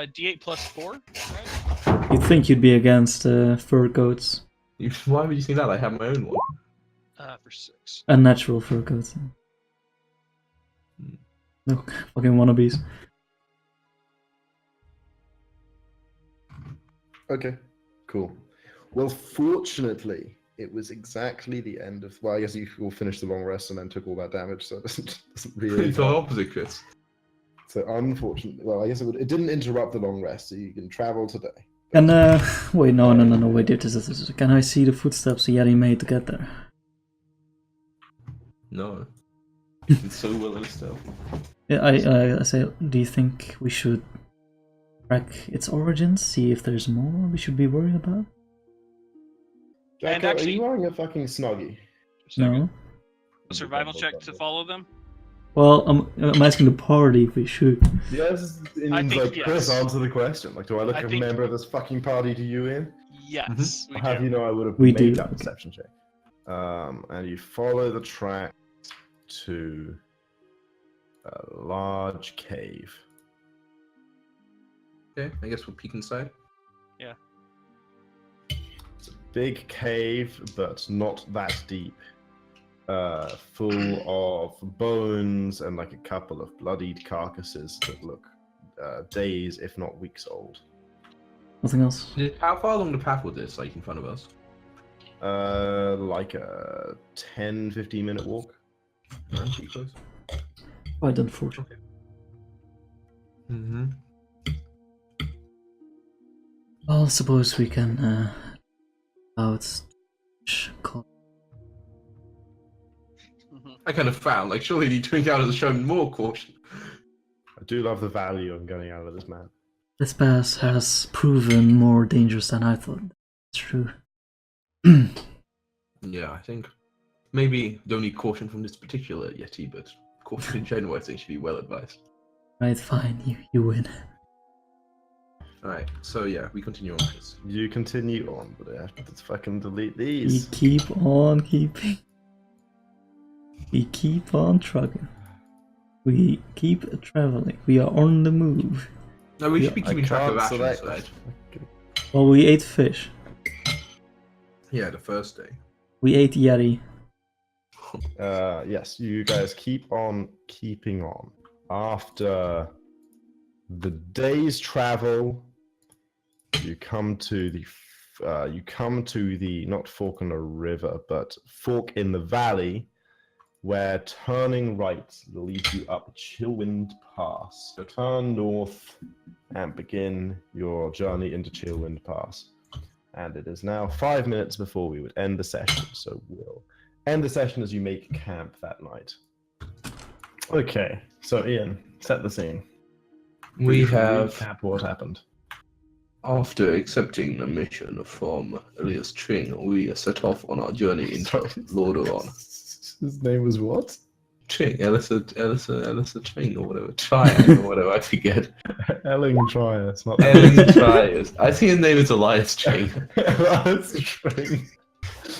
D8 plus 4, right? You'd think you'd be against fur coats. Why would you think that? I have my own one. For 6. Unnatural fur coats. No, fucking wannabes. Okay, cool. Well, fortunately, it was exactly the end of. Well, I guess you all finished the long rest and then took all that damage, so it doesn't really. It's the opposite, Chris. So unfortunately, well, I guess it didn't interrupt the long rest, so you can travel today. And wait, no, wait, this. Can I see the footsteps Yeti made to get there? No. It's so well in stealth. Yeah, I say, do you think we should track its origins, see if there's more we should be worried about? Jacko, are you wearing a fucking snuggie? No. A survival check to follow them? Well, I'm asking the party if we should. Yes, I think like yes. Chris, answer the question. Like, do I look a member of this fucking party to you in? Yes. I'll have you know I would have We made do. that perception check. And you follow the track to a large cave. Okay, I guess we'll peek inside. Yeah. It's a big cave, but not that deep. Full of bones and like a couple of bloodied carcasses that look days, if not weeks old. Nothing else? How far along the path was this, like in front of us? Like a 10-15 minute walk. Pretty close. Quite unfortunate. Mm-hmm. Well, suppose we can out. I kind of found, like, surely the Twin Towers has shown more caution. I do love the value of getting out of this map. This pass has proven more dangerous than I thought. It's true. Yeah, I think maybe don't need caution from this particular Yeti, but caution in general, I think, should be well advised. Right, fine, you win. Alright, so yeah, we continue on with this. You continue on, but I have to fucking delete We these. keep on keeping. We keep on trucking. We keep traveling. We are on the move. No, we Yeah, should be keeping track of can't actions, select- right? Well, we ate fish. Yeah, the first day. We ate Yeti. Yes, you guys keep on keeping on. After the day's travel, you come to the not fork in a river, but fork in the valley, where turning right leads you up Chillwind Pass. So turn north and begin your journey into Chillwind Pass. And it is now 5 minutes before we would end the session, so we'll end the session as you make camp that night. Okay, so Ian, set the scene. We have, recap what happened. after accepting the mission from Elias Tring, we set off on our journey into Lordaeron. His name was what? Tring, Elissa Tring, or whatever. Triad, or whatever, I forget. Elling Trias, not Elling Trias. I think his name is Elias Tring. Elias Tring.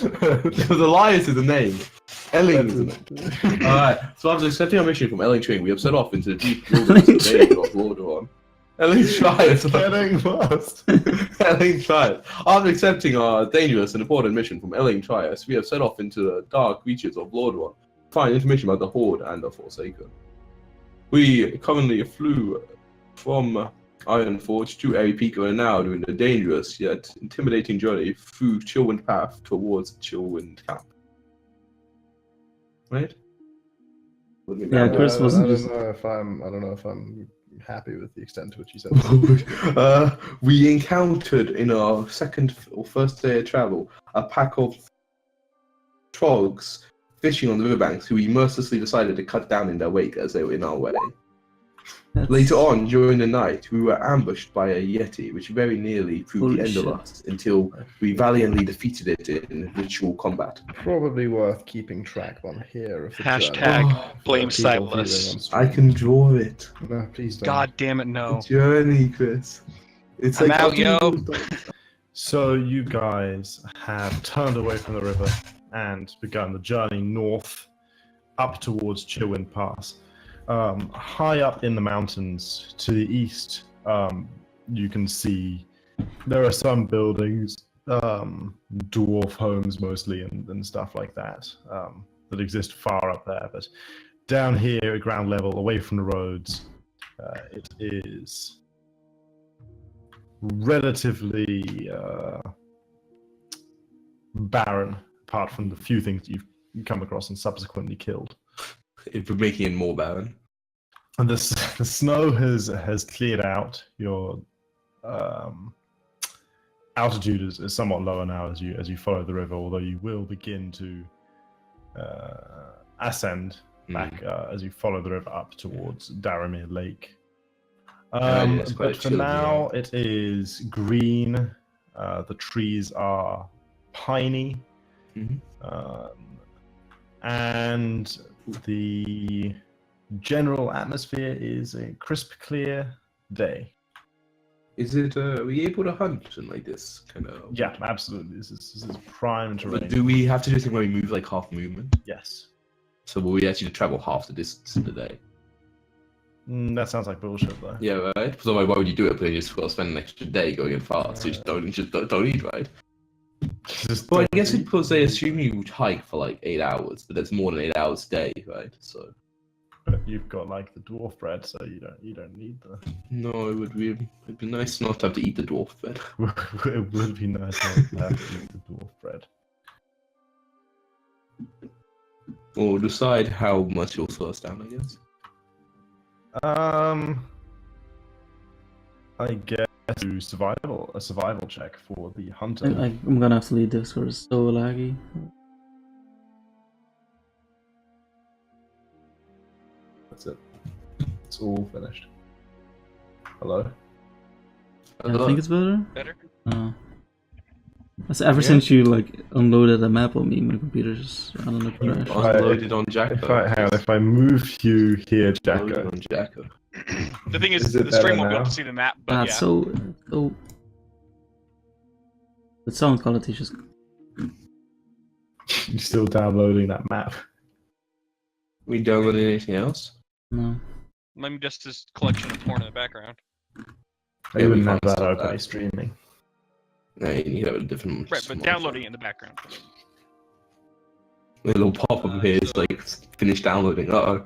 Because Elias is the name. Elling is the name. Alright, so after accepting our mission from Elling Tring, we have set off into the deep wilderness of Lordaeron. Elling Trias. Getting lost. Elling Trias. After accepting our dangerous and important mission from Elling Trias, we have set off into the dark reaches of Lordaeron to find information about the Horde and the Forsaken. We currently flew from Ironforge to Arepico and now doing a dangerous yet intimidating journey through Chillwind Path towards Chillwind Camp. Right? Yeah, Chris wasn't I just. don't know if I'm happy with the extent to which you said. We encountered in our second or first day of travel a pack of trogs fishing on the riverbanks who we mercilessly decided to cut down in their wake as they were in our way. Later on, during the night, we were ambushed by a Yeti, which very nearly proved the end of us until we valiantly defeated it in ritual combat. Probably worth keeping track on here. Of the Hashtag journey. blame People viewing Silas. on stream. I can draw it. No, please don't. God damn it, no. Journey, Chris. It's I'm like out, yo. So you guys have turned away from the river and begun the journey north up towards Chillwind Pass. High up in the mountains to the east, you can see there are some buildings, dwarf homes mostly, and stuff like that, that exist far up there. But down here at ground level, away from the roads, it is relatively barren, apart from the few things you've come across and subsequently killed. If we're making it more barren. And the snow has cleared out. Your altitude is somewhat lower now as you follow the river, although you will begin to ascend back as you follow the river up towards Daramir Lake. It's quite But for chill, now, it is green. The trees are piney, and the general atmosphere is a crisp, clear day. Is it? Are we able to hunt in like this kind of? Yeah, absolutely. This is prime terrain. But do we have to do something where we move like half movement? Yes. So will we actually travel half the distance in a day? That sounds like bullshit, though. Yeah, right. So why would you do it? But you just got to spend an extra day going in fast. So you just don't eat, right? Well, I guess it's because they assume you hike for like 8 hours, but there's more than 8 hours a day, right? So. But you've got like the dwarf bread, so you don't need the. No, it'd be nice not to have to eat the dwarf bread. It would be nice not to have to eat the dwarf bread. Or decide how much you'll slow us down, I guess. I guess do a survival check for the hunter. I'm gonna have to leave this because it's so laggy. That's it. It's all finished. Hello? Yeah, I think it's better. Better? Ever since you like unloaded the map on me, my computer just I don't know crashed. Unloaded on Jacko. If I move you here, Jacko. Unloaded on Jacko. The thing is, Is it the stream better won't be able now? to see the map, but That's yeah. so the sound quality just You're still downloading that map. We downloaded anything else? no. Maybe just this collection of porn in the background. You wouldn't have we that can't stop open that. streaming. No, you need to have a different. Right, but downloading it in the background. The little pop-up here is like finished downloading. Uh-oh.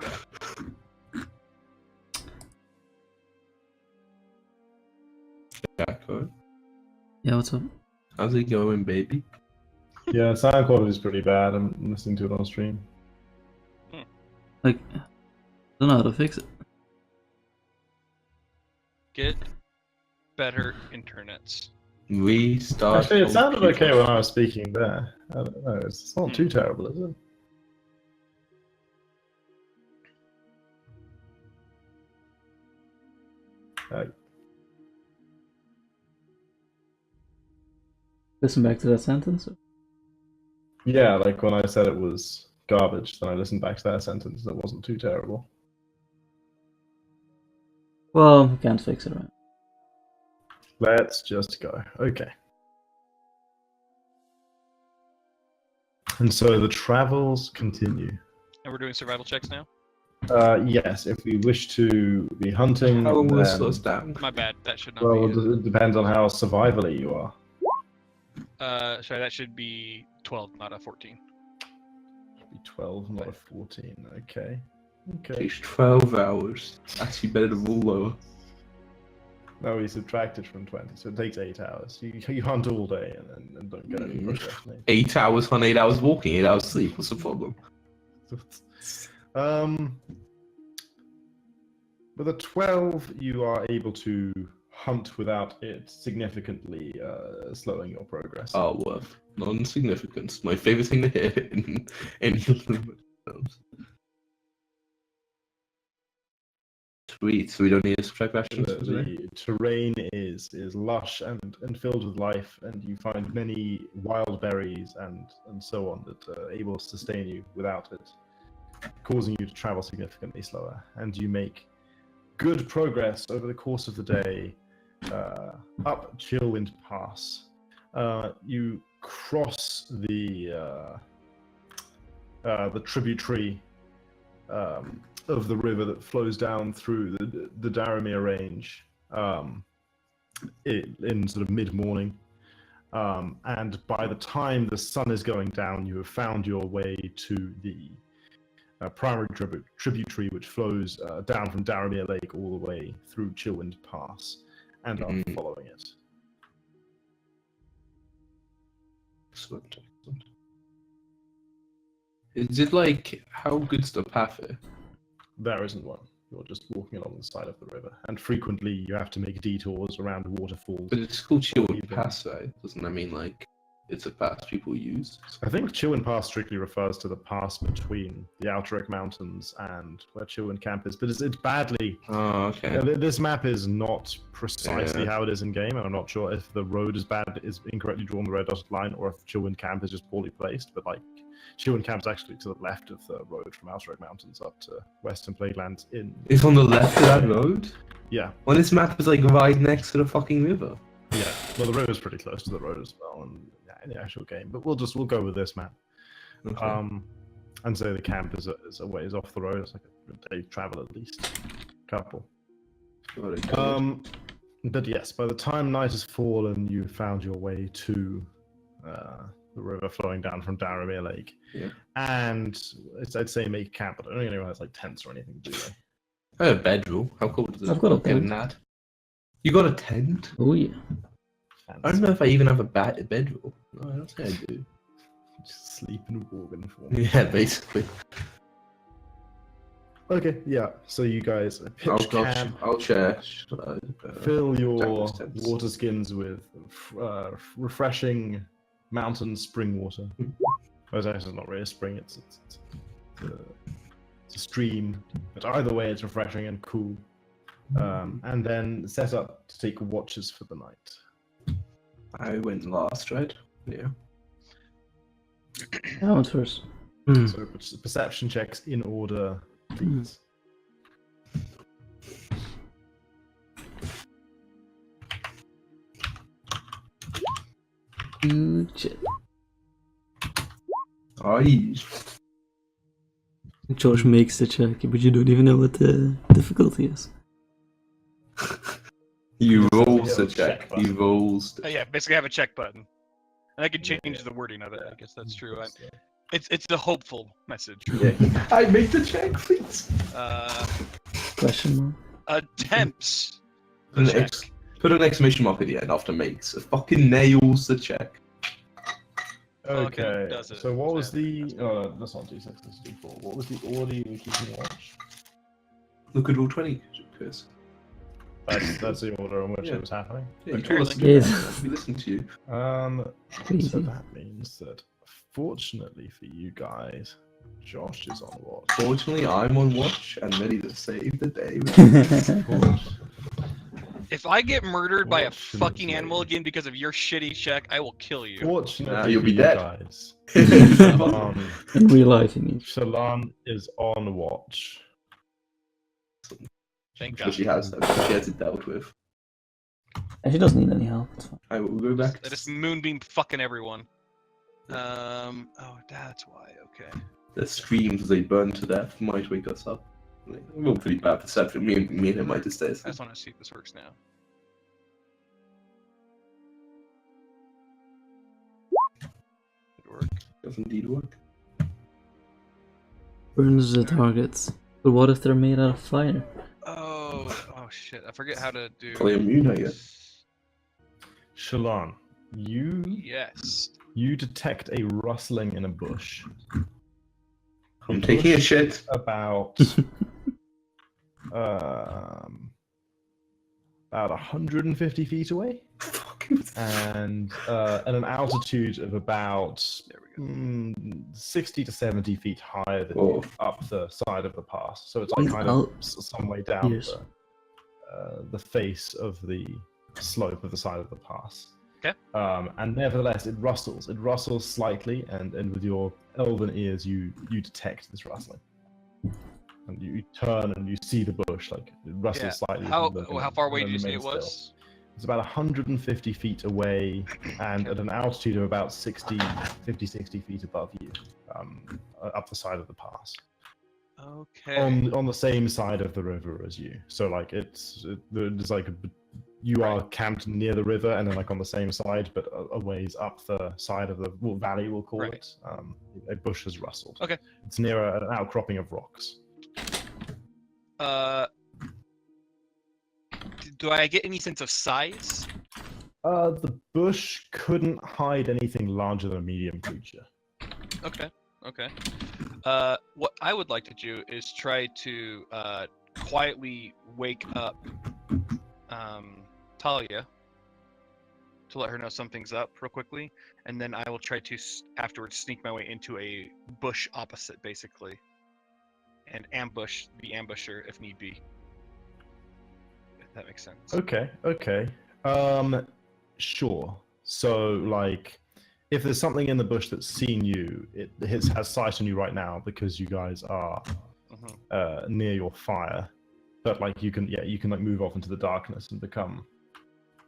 Jacko, Yeah, what's up? how's it going, baby? Yeah, sound quality is pretty bad. I'm listening to it on stream. Like, I don't know how to fix it. Get better internets. Restart. Actually, it sounded computer. okay when I was speaking there. I don't know. It's not too terrible, is it? Listen back to that sentence. Yeah, like when I said it was garbage, then I listened back to that sentence. That wasn't too terrible. Well, we can't fix it, right? Let's just go. Okay. And so the travels continue. And we're doing survival checks now? Yes, if we wish to be hunting, How long will this then- slow us down? My bad, that should not well, be it depends on how survivally you are. Sorry, that should be 12, not a 14. Be 12, not a 14. Okay. Okay. Takes 12 hours. Actually better than rule lower. No, we subtracted from 20, so it takes 8 hours. You hunt all day and don't get any progress. mate. 8 hours on 8 hours walking, 8 hours sleep. What's the problem? With a 12, you are able to hunt without it significantly slowing your progress. Oh, worth. Non-significance. My favorite thing to hear in any films. Sweet, so we don't need to subtract actions for today? The terrain is lush and filled with life, and you find many wild berries and so on that are able to sustain you without it, causing you to travel significantly slower. And you make good progress over the course of the day up Chillwind Pass. You cross the tributary of the river that flows down through the Daramir Range, in sort of mid-morning. And by the time the sun is going down, you have found your way to the primary tributary, which flows down from Daramir Lake all the way through Chillwind Pass, and are following it. Excellent. Is it like, how good's the path here? There isn't one. You're just walking along the side of the river, and frequently you have to make detours around waterfalls. But it's called Chillwind Pass, right? Doesn't that mean like it's a pass people use? I think Chillwind Pass strictly refers to the pass between the Outeric Mountains and where Chillwind Camp is, but it's badly. Oh, okay. This map is not precisely how it is in game, and I'm not sure if the road is incorrectly drawn the red dotted line, or if Chillwind Camp is just poorly placed. But like, Chillwind Camp is actually to the left of the road from Outeric Mountains up to Western Plaguelands. It's on the left of that road? Yeah. Well, this map is like right next to the fucking river. Yeah. Well, the river is pretty close to the road as well, and yeah, in the actual game. But we'll go with this map. Okay. And say the camp is a ways off the road. It's like a day travel at least, couple. But yes, by the time night has fallen, you found your way to the river flowing down from Daramir Lake. Yeah. And I'd say make camp, but I don't think anyone has like tents or anything, do they? I have a bedroll. How cool is it? I've got a tent. That. You got a tent? Oh yeah. I don't know if I even have a bedroll. No, I don't think I do. Just sleep in Worgen form. Yeah, basically. Okay, yeah. So you guys pitch camp. I'll share. Fill your Jack's tents. water skins with refreshing mountain spring water. Well, it's actually not really a spring, it's a stream. But either way, it's refreshing and cool. And then set up to take watches for the night. I went last, right? Yeah. Counters. So perception checks in order, please. Huge. Josh makes the check, but you don't even know what the difficulty is. You rolls the check. He rolls. Yeah, basically I have a check button. And I can change the wording of it. I guess that's true. It's a hopeful message. Yeah. I make the check, please. Question mark. Attempts. The check. Put an exclamation mark at the end after makes. It fucking nails the check. Okay, does it. so what was the... Oh, that's not D6, that's D4. What was the order you were keeping watch? Look at all 20, Chris. That's the order in which it was happening? Yeah, you Okay. told us to do Yes. that. We listened to you. So Crazy. that means that, fortunately for you guys, Josh is on watch. Fortunately, I'm on watch and ready to save the day. If I get murdered by a Fortunately. fucking animal again because of your shitty check, I will kill you. Fortunately you'll for be you dead. guys, In real life, you mean. Shallan is on watch. Thank So God. she has it dealt with. And she doesn't need any help. It's fine. I will go back. That is moonbeam fucking everyone. Oh, that's why. Okay. The streams as they burn to death might wake us up. Well, pretty bad perception. Me and him might just stay I asleep. just want to see if this works now. Did it work? Does indeed work. Burns the targets. But what if they're made out of fire? Oh shit! I forget how to do. Probably immune, I guess. Shallan, Yes. you detect a rustling in a bush. I'm taking a shit. About 150 feet away, and at an altitude of about There we go. 60 to 70 feet higher than Oh. up the side of the pass. So it's like kind of some way down Yes. the face of the slope of the side of the pass. Okay. And nevertheless, it rustles. It rustles slightly, and with your elven ears, you detect this rustling. And you turn and you see the bush, like it rustles Yeah. slightly. How and then- how far away and did you then say it remains was? still. It's about 150 feet away, and at an altitude of about 50, 60 feet above you, up the side of the pass. Okay. On the same side of the river as you. So like there's like you are camped near the river and then like on the same side, but a ways up the side of the valley, we'll call it. A bush has rustled. Okay. It's near an outcropping of rocks. Do I get any sense of size? The bush couldn't hide anything larger than a medium creature. Okay. What I would like to do is try to quietly wake up Talia to let her know something's up real quickly, and then I will try to afterwards sneak my way into a bush opposite, basically, and ambush the ambusher if need be. If that makes sense. Okay. Sure. So, like, if there's something in the bush that's seen you, it has sight on you right now because you guys are near your fire. But like, you can like move off into the darkness and become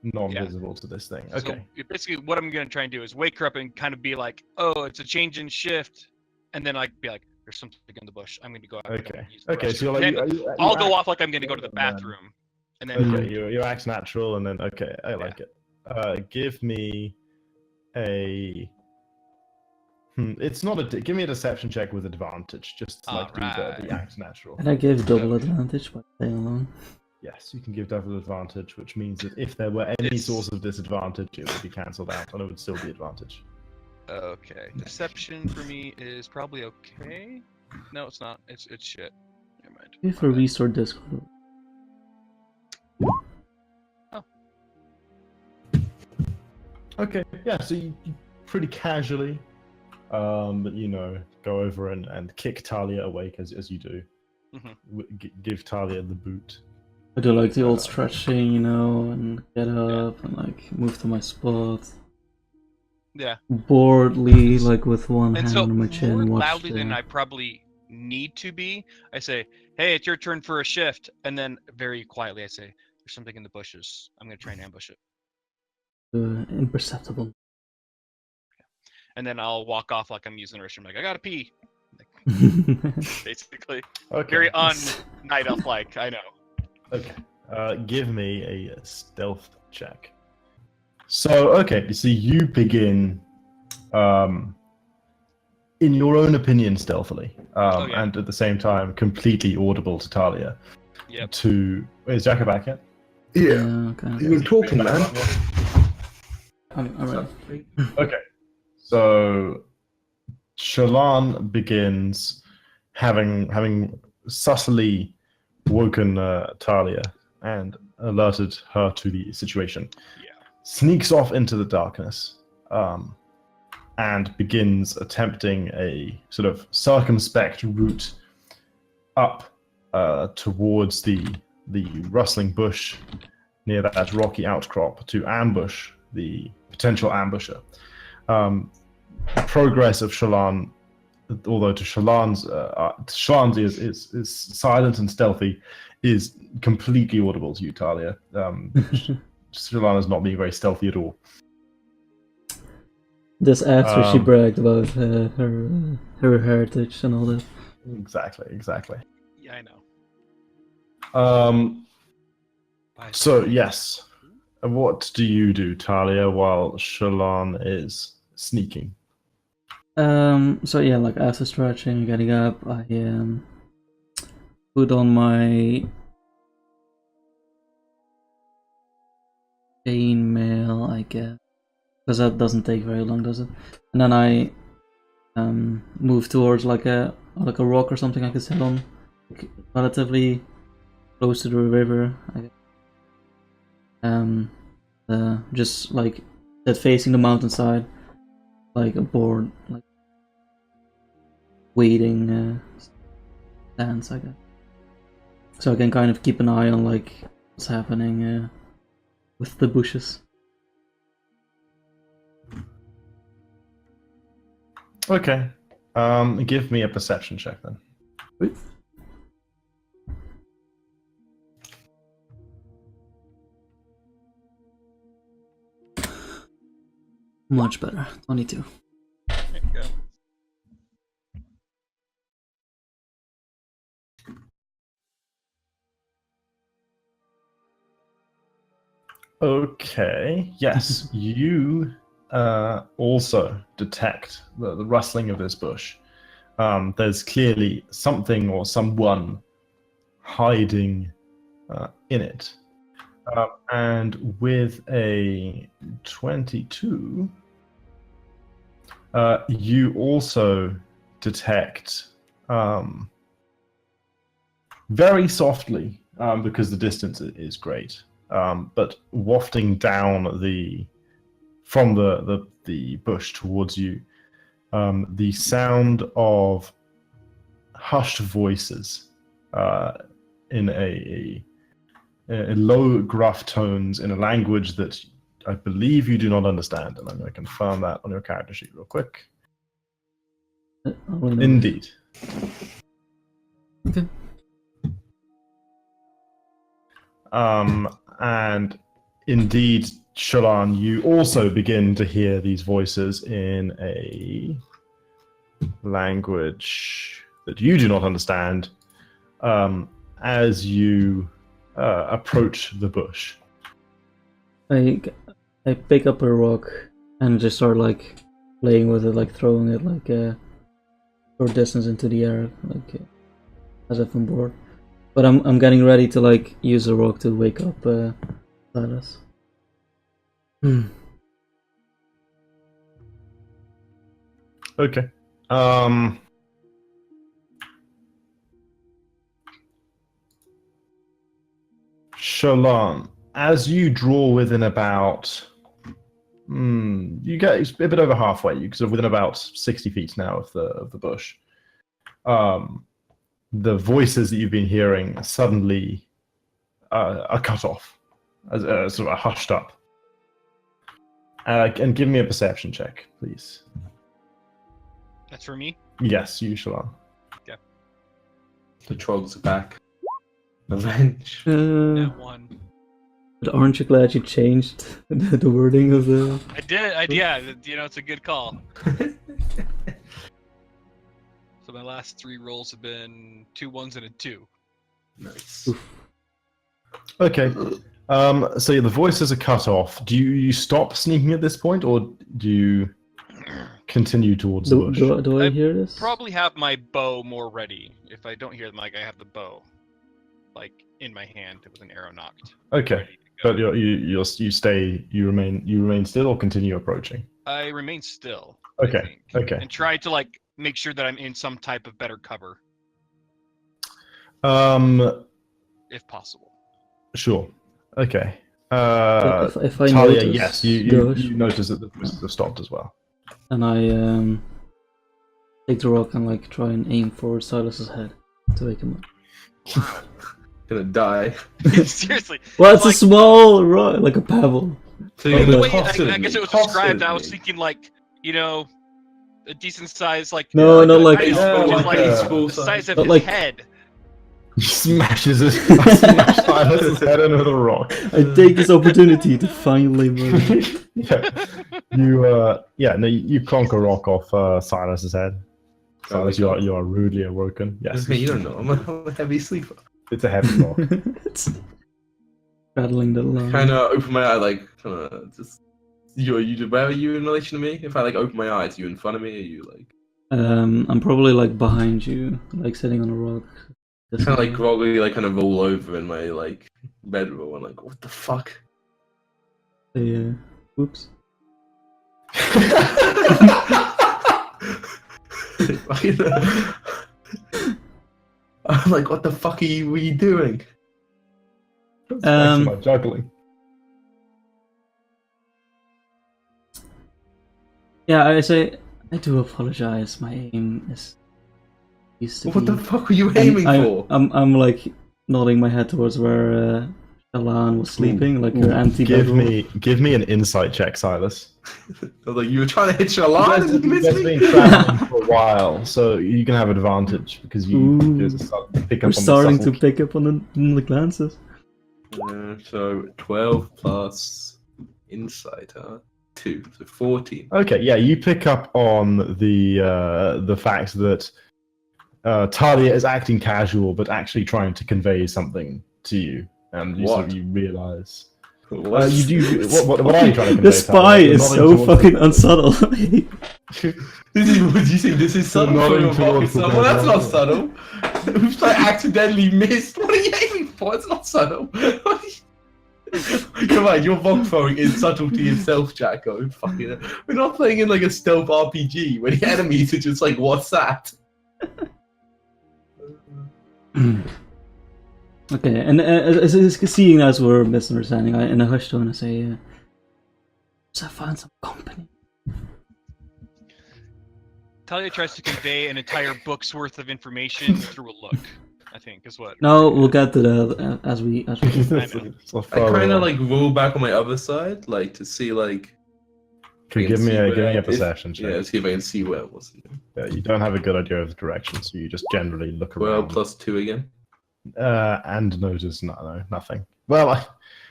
non-visible to this thing. Okay. So basically, what I'm gonna try and do is wake her up and kind of be like, "Oh, it's a change in shift," and then like be like, "There's something in the bush. I'm gonna go out." Okay. Use the Okay. So restroom." you're like, I'll go off like I'm gonna go to the bathroom, and then okay, you act natural, and then okay, I like it. Give me a. It's not a. Give me a deception check with advantage, just to like do the act natural. And I gave double advantage by staying alone. Yes, you can give double advantage, which means that if there were any source of disadvantage, it would be cancelled out, and it would still be advantage. Okay, deception for me is probably okay. No, it's not. It's shit. Never mind. If a restore Discord. Oh. Okay, yeah. So you pretty casually, but go over and kick Talia awake as you do. Give Talia the boot. I do like the old stretching, and get up and like move to my spot. Yeah. Boredly, like with one And hand so, on my chin, more watch loudly the... than I probably need to be, I say, "Hey, it's your turn for a shift," and then very quietly I say, "There's something in the bushes. I'm gonna try and ambush it." Imperceptible. And then I'll walk off like I'm using the restroom, like I gotta pee. Basically, Okay. very night elf like. I know. Okay. Give me a stealth check. So, okay, so you begin, in your own opinion, stealthily, and at the same time, completely audible to Talia. Yep. Is Jacka back yet? Yeah. Okay. You were talking, man. I'm ready. Okay. So, Shallan begins having subtly woken Talia and alerted her to the situation. Yeah. Sneaks off into the darkness and begins attempting a sort of circumspect route up towards the rustling bush near that rocky outcrop to ambush the potential ambusher. The progress of Shallan, although to Shallan's ears is silent and stealthy, is completely audible to you, Talia. Shallan is not being very stealthy at all. This after she bragged about her heritage and all that. Exactly. Yeah, I know. So yes, what do you do, Talia, while Shallan is sneaking? So yeah, like after stretching, getting up, I put on my chainmail, I guess, because that doesn't take very long, does it? And then I move towards like a rock or something I can sit on, like, relatively close to the river, I guess. Just like that, facing the mountainside, like a board, like waiting stance, I guess. So I can kind of keep an eye on like what's happening with the bushes. Okay. Give me a perception check then. Wait. Much better. 22. There you go. Okay. Yes, you also detect the rustling of this bush. There's clearly something or someone hiding in it. And with a 22, you also detect very softly, because the distance is great, but wafting down from the bush towards you, the sound of hushed voices in a low, gruff tones in a language that I believe you do not understand, and I'm going to confirm that on your character sheet real quick. Indeed. Okay. And indeed, Shalan, you also begin to hear these voices in a language that you do not understand as you approach the bush. I pick up a rock and just start like playing with it, like throwing it like short distance into the air, like as if I'm bored. But I'm getting ready to like use the rock to wake up Silas. Okay. Shalan, as you draw within about, you get a bit over halfway. You sort of within about 60 feet now of the bush. The voices that you've been hearing suddenly are cut off, as sort of hushed up. And give me a perception check, please. That's for me? Yes, you, Shalan. The trolls are back. Revenge. That one. But aren't you glad you changed the wording of the? I did. Yeah. It's a good call. So my last 3 rolls have been 2 1s and a 2. Nice. Okay. So yeah, the voices are cut off. Do you stop sneaking at this point, or do you continue towards the bush? Do I hear this? Probably have my bow more ready. If I don't hear them, like I have the bow, like in my hand with an arrow knocked. Okay, but you remain still, or continue approaching? I remain still. Okay. I think, Okay. and try to like make sure that I'm in some type of better cover, if possible. Sure. Okay. If I Talia, notice, yes, you notice that the voices have stopped as well. and I take the rock and like try and aim for Silas's head to wake him up. Gonna die. Seriously. Well, it's like, a small rock, like a pebble. So the you're way gonna I guess it was described, I was thinking like, a decent size, like No, not like ice, yeah, which is like like a- the size of Not his like- head. He smashes Silas's head into the rock. I take this opportunity to finally murder. Yeah. You clonk a rock off Silas's head. Silas, Oh, you are rudely awoken. Yes. You don't know. I'm a heavy sleeper. It's a heavy rock. It's rattling the line. Kind of open my eye, like just. Where are you in relation to me? If I like open my eyes, are you in front of me? Are you like? I'm probably like behind you, like sitting on a rock. Kind of like groggily, like kind of roll over in my like bedroll and like, what the fuck? Yeah. Oops. I'm like, what the fuck are you doing? That's actually my juggling. Yeah, I say I do apologize. My aim is used to What be. the fuck were you aiming for? I'm like nodding my head towards where Shalan was sleeping, like your empty bedroom. Give me an insight check, Silas. I was like, you were trying to hit Shalan and you You've missed been me? traveling for a while, so you can have advantage because you pick up We're on starting the to pick up on the glances. So 12 plus insight, 2, so 14. Okay, yeah, you pick up on the fact that Talia is acting casual, but actually trying to convey something to you, and you What? you realize What? What are you trying to convey? The spy Tyler? is Nodding so towards fucking the- unsubtle. What do you think? This is subtle nodding for your towards the Well, that's not door. subtle. We've like accidentally missed. What are you aiming for? It's not subtle. Come on, your Vogue throwing is subtlety itself, Jacko. Fucking, we're not playing in like a stealth RPG where the enemies are just like, what's that? Okay, and seeing as we're misunderstanding, in a hushed tone I say, so I found some company. Talia tries to convey an entire book's worth of information through a look. I think is what. No, we'll get to that as we. It's not I far kind of away. like roll back on my other side, like to see like. Could I give can me see a where- perception check. Yeah, see if I can see where it was. Yeah, you don't have a good idea of the direction, so you just generally look Well, around. +2 again. And notice nothing. Well,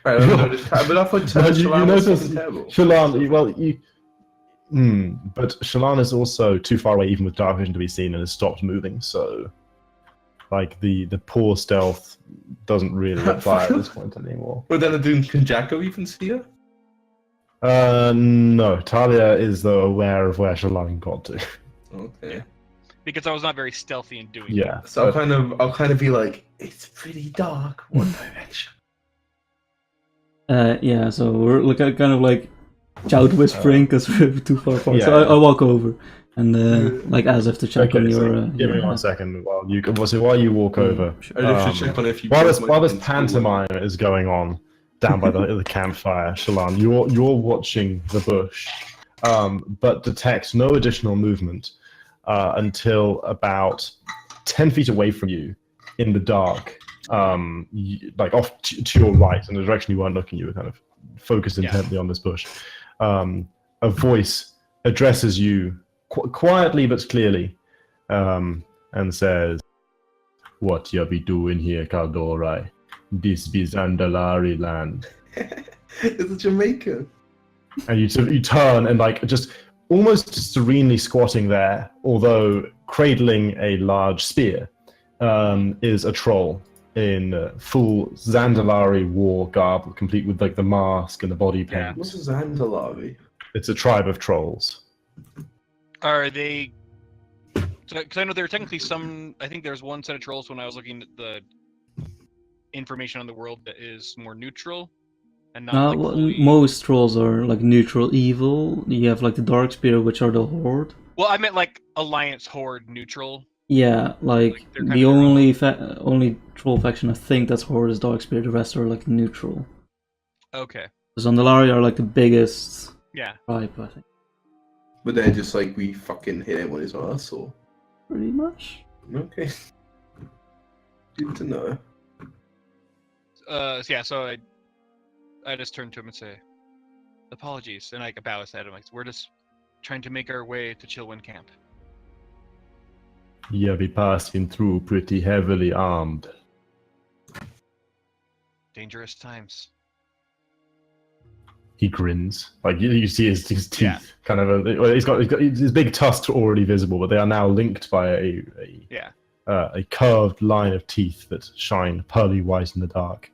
Right, I noticed, but I thought you was notice fucking terrible. Shallan. But Shallan is also too far away, even with dark vision, to be seen, and has stopped moving. So, like the poor stealth doesn't really apply at this point anymore. But then can Jacko even see her? No, Talia is though aware of where Shallan got to. Okay. Because I was not very stealthy in doing Yeah. So but- I'll kind of be like, it's pretty dark. One direction. Yeah, so we're kind of like shout whispering because we're too far apart. Yeah. So I walk over and like as if to check on so your. give me 1 second while you walk over. Sure. I just check on if you. While this both might be in pantomime is going on down by the campfire, Shallan, you're watching the bush, but detect no additional movement until about 10 feet away from you in the dark, like off to your right in the direction you weren't looking. You were kind of focused intently on this bush. A voice addresses you quietly but clearly, and says, "What you be doing here, Kaldorai? This be Zandalari land." It's a Jamaican. And you turn and like just almost serenely squatting there, although cradling a large spear, is a troll in full Zandalari war garb, complete with like the mask and the body paint. What's a Zandalari? It's a tribe of trolls. Are they? Because I know there are technically some. I think there's one set of trolls when I was looking at the information on the world that is more neutral, and not like Well, fully... most trolls are like neutral evil. You have like the dark spirit, which are the horde. Well, I meant like alliance, horde, neutral. Yeah, like they're kind the of only troll faction I think that's horde is dark spirit. The rest are like neutral. Okay. The Zandalari are like the biggest Yeah. tribe, I think. But they're just like, we fucking hit anyone who's on us, or? Pretty much. Okay. Good to know. So I just turn to him and say, "Apologies," and I bow his head. I'm like, "We're just trying to make our way to Chillwind Camp." You be passing through pretty heavily armed. Dangerous times. He grins. Like you see his teeth, Yeah. kind of. He's got his big tusks are already visible, but they are now linked by a Yeah. curved line of teeth that shine pearly white in the dark.